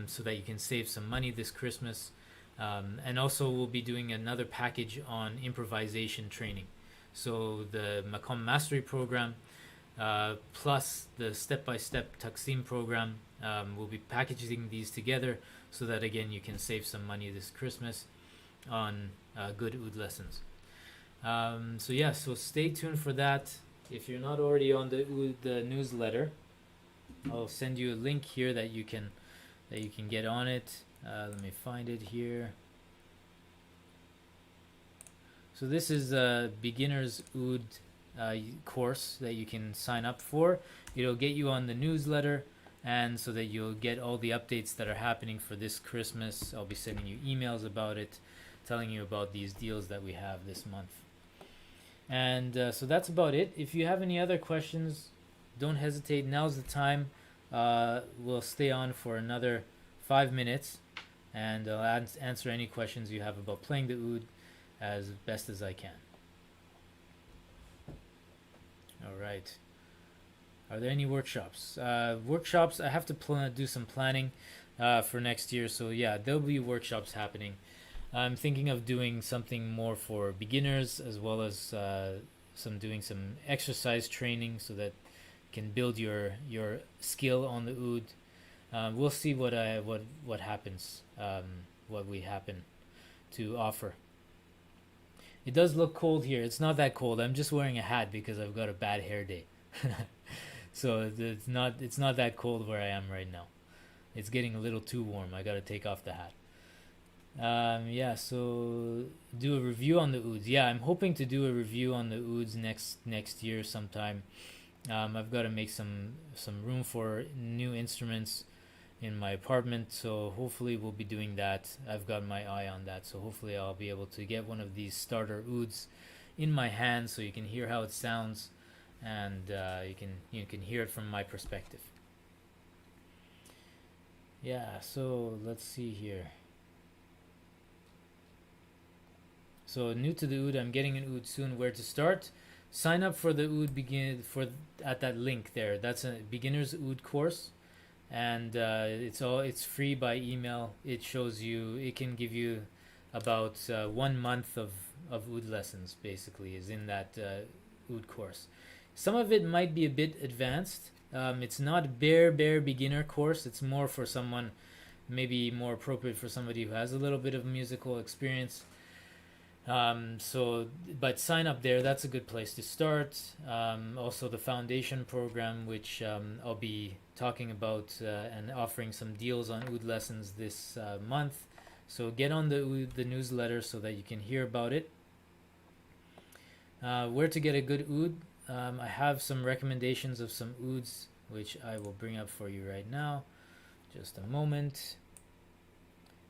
so that you can save some money this Christmas. And also we'll be doing another package on improvisation training. So the Maqam Mastery program, plus the step-by-step Taqsim program, we'll be packaging these together so that, again, you can save some money this Christmas on good oud lessons. So stay tuned for that. If you're not already on the newsletter, I'll send you a link here that you can get on it. Let me find it here. So this is a beginner's oud course that you can sign up for. It'll get you on the newsletter, and so that you'll get all the updates that are happening for this Christmas. I'll be sending you emails about it, telling you about these deals that we have this month. And so that's about it. If you have any other questions, don't hesitate. Now's the time. We'll stay on for another 5 minutes, and I'll answer any questions you have about playing the oud as best as I can. All right. Are there any workshops? Workshops, I have to do some planning for next year. So yeah, there'll be workshops happening. I'm thinking of doing something more for beginners, as well as doing some exercise training so that you can build your skill on the oud. We'll see what happens, what we happen to offer. It does look cold here. It's not that cold. I'm just wearing a hat because I've got a bad hair day. So it's not that cold where I am right now. It's getting a little too warm. I got to take off the hat. So do a review on the ouds. Yeah, I'm hoping to do a review on the ouds next year sometime. I've got to make some room for new instruments in my apartment, so hopefully we'll be doing that. I've got my eye on that, so hopefully I'll be able to get one of these starter ouds in my hand so you can hear how it sounds, and you can hear it from my perspective. Yeah, so let's see here. So new to the oud, I'm getting an oud soon. Where to start? Sign up for the oud at that link there. That's a beginner's oud course, and it's free by email. It can give you about 1 month of oud lessons, basically, is in that oud course. Some of it might be a bit advanced. It's not bare beginner course. It's more for someone, maybe more appropriate for somebody who has a little bit of musical experience. But sign up there. That's a good place to start. Also the foundation program, which I'll be talking about and offering some deals on oud lessons this month. So get on the newsletter so that you can hear about it. Where to get a good oud? I have some recommendations of some ouds, which I will bring up for you right now. Just a moment.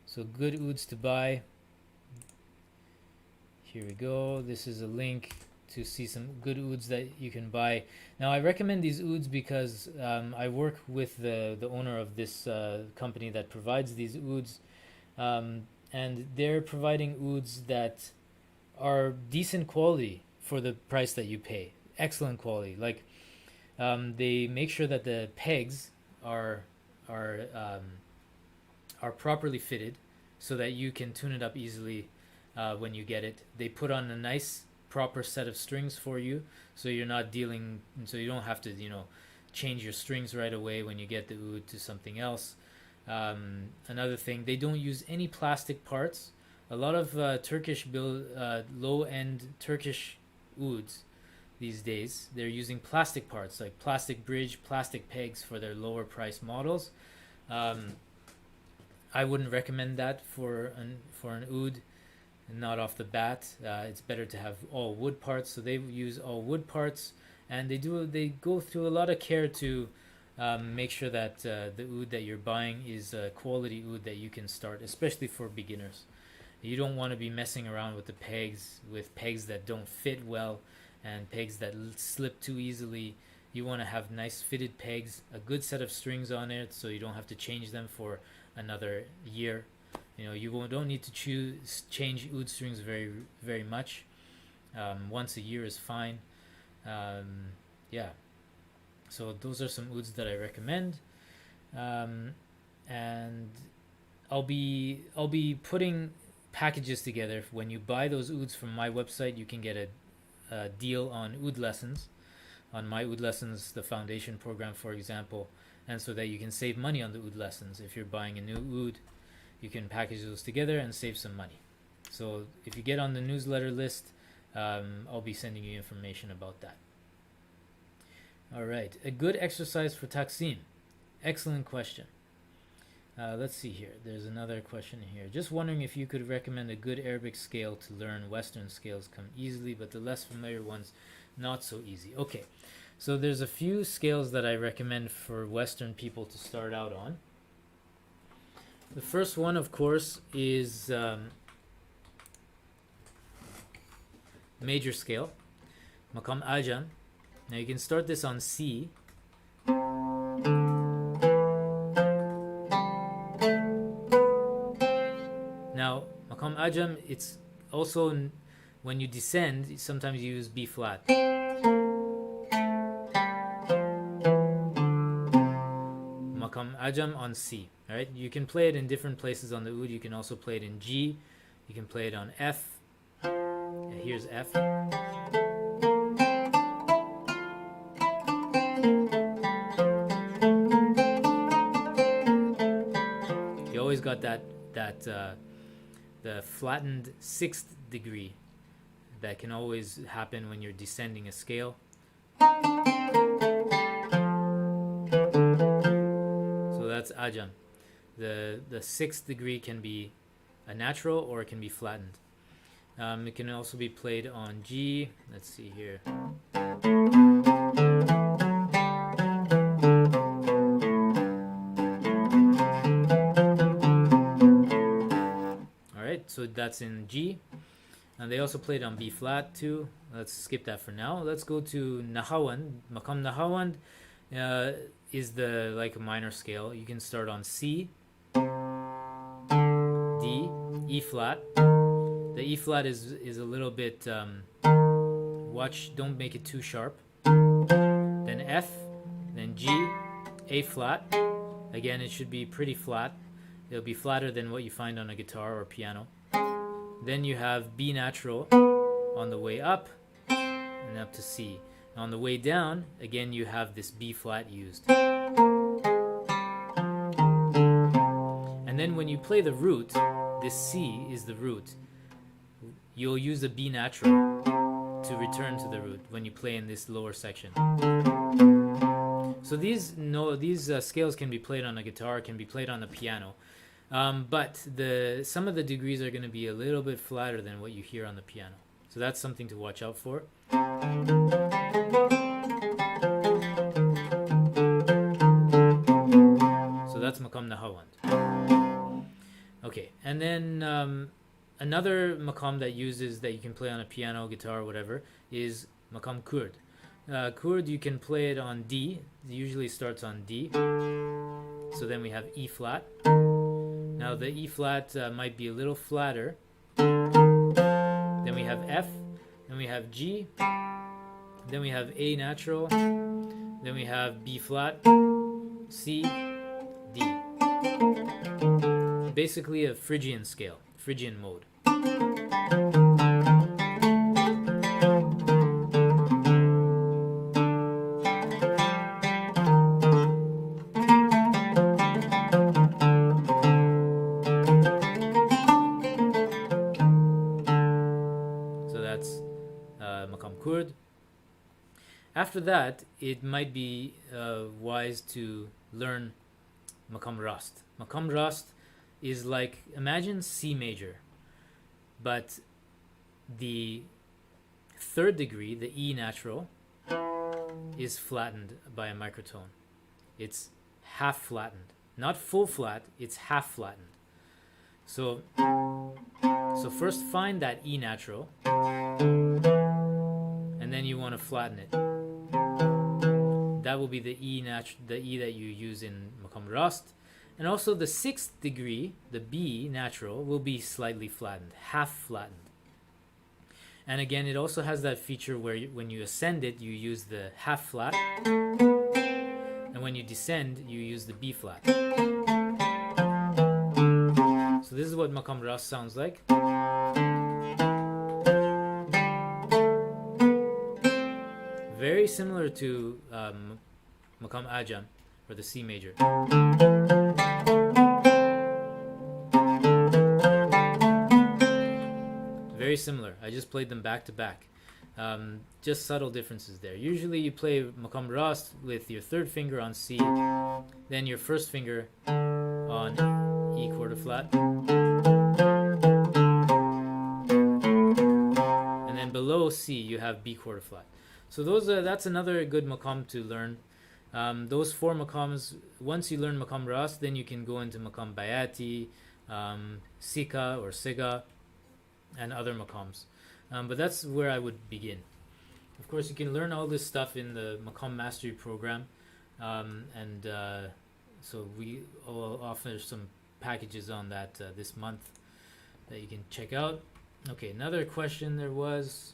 So Good Oods to buy. Here we go. This is a link to see some good ouds that you can buy. Now I recommend these ouds because I work with the owner of this company that provides these ouds, and they're providing ouds that are decent quality for the price that you pay. Excellent quality. Like they make sure that the pegs are properly fitted so that you can tune it up easily when you get it. They put on a nice proper set of strings for you, so you're not dealing, so you don't have to change your strings right away when you get the oud to something else. Another thing, they don't use any plastic parts. A lot of Turkish low-end Turkish ouds these days, they're using plastic parts like plastic bridge, plastic pegs for their lower price models. I wouldn't recommend that for an oud, not off the bat. It's better to have all wood parts. So they use all wood parts, and they go through a lot of care to make sure that the oud that you're buying is a quality oud that you can start, especially for beginners. You don't want to be messing around with pegs that don't fit well and pegs that slip too easily. You want to have nice fitted pegs, a good set of strings on it, so you don't have to change them for another year. You don't need to change oud strings very, very much. Once a year is fine. Yeah. So those are some ouds that I recommend, and I'll be putting packages together. When you buy those ouds from my website, you can get a deal on oud lessons, on my oud lessons, the foundation program, for example, and so that you can save money on the oud lessons. If you're buying a new oud, you can package those together and save some money. So if you get on the newsletter list, I'll be sending you information about that. All right, a good exercise for Taksim. Excellent question. Let's see here. There's another question here. Just wondering if you could recommend a good Arabic scale to learn. Western scales come easily, but the less familiar ones, not so easy. Okay, so there's a few scales that I recommend for Western people to start out on. The first one, of course, is major scale, Makam Ajam. Now you can start this on C. Now, Makam Ajam, it's also, when you descend, sometimes you use B flat. Makam Ajam on C. All right, you can play it in different places on the oud. You can also play it in G. You can play it on F. Here's F. You always got that the flattened sixth degree that can always happen when you're descending a scale. So that's Ajam. The sixth degree can be a natural or it can be flattened. It can also be played on G. Let's see here. Alright, so that's in G. And they also played on B flat too. Let's skip that for now. Let's go to Nahawand. Makam Nahawand is like a minor scale. You can start on C, D, E flat. The E flat is a little bit, watch, don't make it too sharp. Then F, then G, A flat. Again, it should be pretty flat. It'll be flatter than what you find on a guitar or piano. Then you have B natural on the way up and up to C. And on the way down, again, you have this B flat used. And then when you play the root, this C is the root. You'll use a B natural to return to the root when you play in this lower section. So these scales can be played on a guitar, can be played on a piano, but some of the degrees are going to be a little bit flatter than what you hear on the piano. So that's something to watch out for. So that's Maqam Nahawand. Okay, and then another maqam that you can play on a piano, guitar, whatever, is Maqam Kurd. Kurd, you can play it on D. It usually starts on D. So then we have E flat. Now the E flat might be a little flatter. Then we have F. Then we have G. Then we have A natural. Then we have B flat, C, D. Basically a Phrygian scale, Phrygian mode. So that's Maqam Kurd. After that, it might be wise to learn Maqam Rast. Maqam Rast is like, imagine C major, but the third degree, the E natural, is flattened by a microtone. It's half flattened. Not full flat, it's half flattened. So first find that E natural, and then you want to flatten it. That will be the E that you use in Maqam Rast. And also the sixth degree, the B natural, will be slightly flattened, half flattened. And again, it also has that feature where when you ascend it, you use the half flat. And when you descend, you use the B flat. So this is what Maqam Rast sounds like. Very similar to Maqam Ajam, or the C major. Very similar. I just played them back to back. Just subtle differences there. Usually you play Maqam Rast with your third finger on C, then your first finger on E quarter flat, and then below C you have B quarter flat. So that's another good maqam to learn. Those four maqams, once you learn Maqam Rast, then you can go into Maqam Bayati, Sika or Siga, and other maqams. But that's where I would begin. Of course, you can learn all this stuff in the Maqam Mastery program. So we will offer some packages on that this month that you can check out. Okay, another question there was,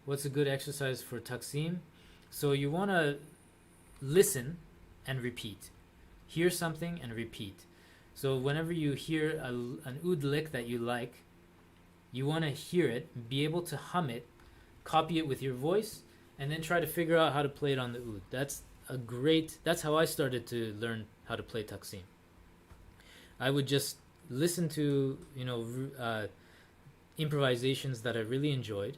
what's a good exercise for Taqsim? So you want to listen and repeat. Hear something and repeat. So whenever you hear an oud lick that you like, you want to hear it, be able to hum it, copy it with your voice, and then try to figure out how to play it on the oud. That's how I started to learn how to play Taqsim. I would just listen to, improvisations that I really enjoyed.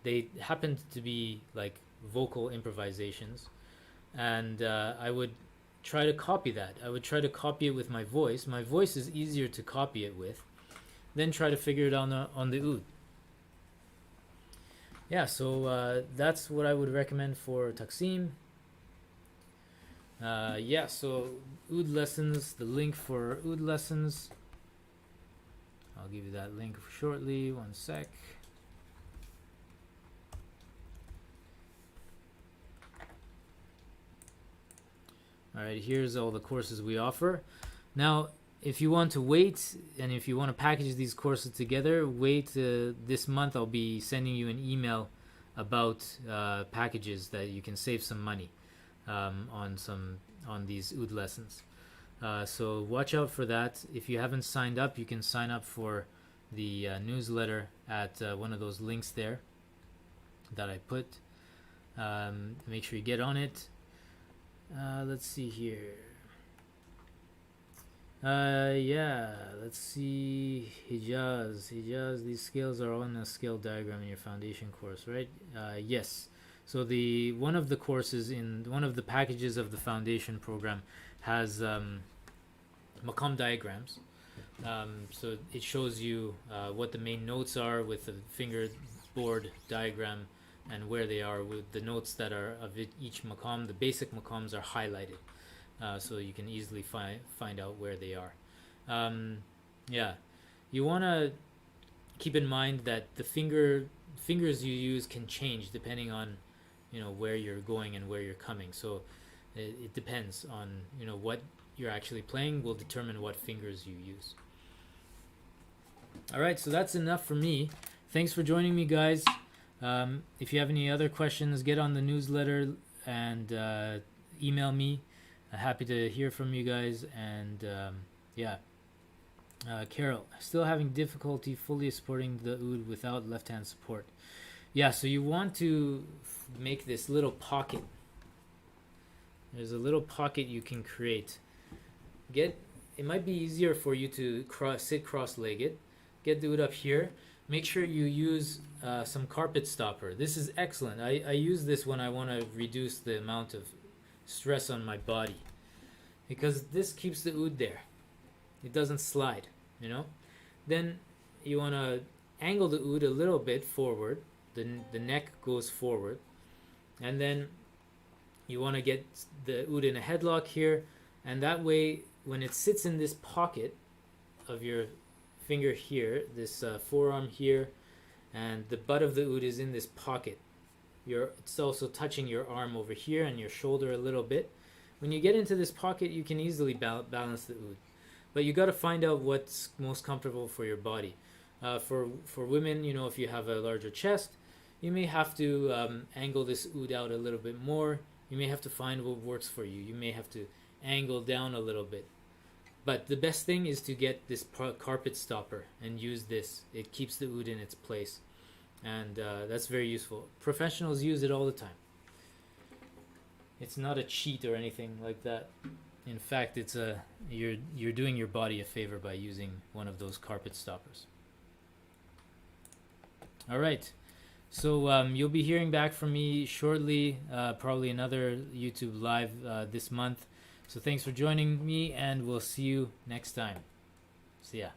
They happened to be like vocal improvisations, and I would try to copy that. I would try to copy it with my voice. My voice is easier to copy it with. Then try to figure it out on the oud. Yeah, so that's what I would recommend for Taqsim. So oud lessons, the link for oud lessons, I'll give you that link shortly, one sec. Alright, here's all the courses we offer. Now, if you want to wait, and if you want to package these courses together, wait. This month I'll be sending you an email about packages that you can save some money on these oud lessons. So watch out for that. If you haven't signed up, you can sign up for the newsletter at one of those links there that I put. Make sure you get on it. Let's see here. Let's see. Hijaz, these scales are all in a scale diagram in your foundation course, right? Yes. So one of the courses in one of the packages of the foundation program has maqam diagrams. So it shows you what the main notes are with the fingerboard diagram and where they are with the notes that are of each maqam. The basic maqams are highlighted. so you can easily find out where they are. Yeah, you want to keep in mind that the fingers you use can change depending on where you're going and where you're coming. So it depends on what you're actually playing will determine what fingers you use. All right, so that's enough for me. Thanks for joining me, guys. If you have any other questions, get on the newsletter and email me. Happy to hear from you guys. And yeah. Carol, still having difficulty fully supporting the Oud without left hand support. Yeah, so you want to make this little pocket. There's a little pocket you can create. It might be easier for you to sit cross-legged. Get the Oud up here. Make sure you use some carpet stopper. This is excellent. I use this when I want to reduce the amount of stress on my body, because this keeps the Oud there. It doesn't slide, Then you want to angle the Oud a little bit forward. The neck goes forward. And then you want to get the Oud in a headlock here. And that way, when it sits in this pocket of your finger here, this forearm here, and the butt of the Oud is in this pocket, it's also touching your arm over here and your shoulder a little bit. When you get into this pocket, you can easily balance the Oud. But you got to find out what's most comfortable for your body. For women, if you have a larger chest, you may have to angle this Oud out a little bit more. You may have to find what works for you. You may have to angle down a little bit. But the best thing is to get this carpet stopper and use this. It keeps the Oud in its place. And that's very useful. Professionals use it all the time. It's not a cheat or anything like that. In fact, it's you're doing your body a favor by using one of those carpet stoppers. All right, so you'll be hearing back from me shortly, probably another YouTube live this month. So thanks for joining me, and we'll see you next time. See ya.